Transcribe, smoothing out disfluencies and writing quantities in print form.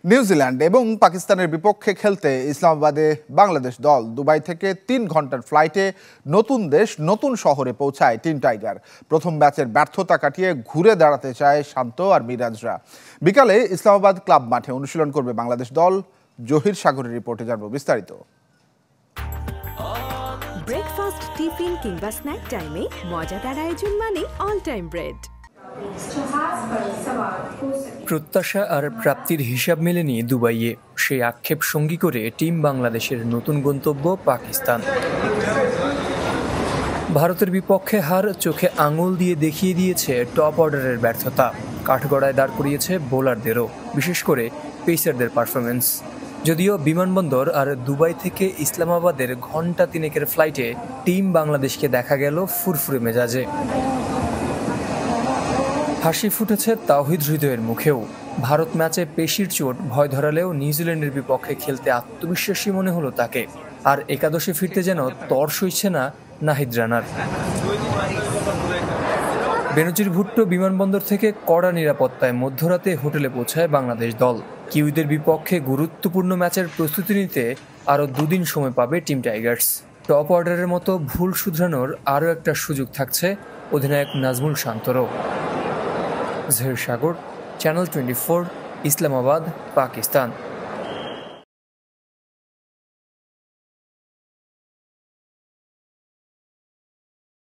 New Zealand এবং পাকিস্তানের বিপক্ষে খেলতে ইসলামাবাদে বাংলাদেশ দল দুবাই থেকে ৩ ঘন্টার ফ্লাইটে নতুন দেশ নতুন শহরে পৌঁছায় টিম টাইগার। প্রথম ম্যাচের ব্যর্থতা কাটিয়ে ঘুরে দাঁড়াতে চায় শান্ত আর মিরাজরা। বিকালে ইসলামাবাদ ক্লাব মাঠে অনুশীলন করবে বাংলাদেশ দল। জহির সাগরের রিপোর্টে জানবো বিস্তারিত। ব্রেকফাস্ট, টিফিন কিংবা স্ন্যাক টাইমে মজাদার আয়োজন মানে অল টাইম ব্রেড। প্রত্যাশা আর প্রাপ্তির হিসাব মেলেনি দুবাইয়ে। সেই আক্ষেপ সঙ্গী করে টিম বাংলাদেশের নতুন গন্তব্য পাকিস্তান। ভারতের বিপক্ষে হার চোখে আঙুল দিয়ে দেখিয়ে দিয়েছে টপ অর্ডারের ব্যর্থতা। কাঠগড়ায় দাঁড় করিয়েছে বোলারদেরও, বিশেষ করে পেসারদের পারফরমেন্স। যদিও বিমানবন্দর আর দুবাই থেকে ইসলামাবাদের ঘণ্টা তিনেকের ফ্লাইটে টিম বাংলাদেশকে দেখা গেল ফুরফুরে মেজাজে। হাসি ফুটেছে তাওহিদ হৃদয়ের মুখেও। ভারত ম্যাচে পেশির চোট ভয় ধরালেও নিউজিল্যান্ডের বিপক্ষে খেলতে আত্মবিশ্বাসী মনে হলো তাকে। আর একাদশে ফিরতে যেন তর সইছে না নাহিদ রানার। বেনজির ভুট্টো বিমানবন্দর থেকে কড়া নিরাপত্তায় মধ্যরাতে হোটেলে পৌঁছায় বাংলাদেশ দল। কিউইদের বিপক্ষে গুরুত্বপূর্ণ ম্যাচের প্রস্তুতি নিতে আরও দুদিন সময় পাবে টিম টাইগার্স। টপ অর্ডারের মতো ভুল শুধরানোর আরও একটা সুযোগ থাকছে অধিনায়ক নাজমুল শান্তরও। জহির সাগর, চ্যানেল 24, ইসলামাবাদ, পাকিস্তান।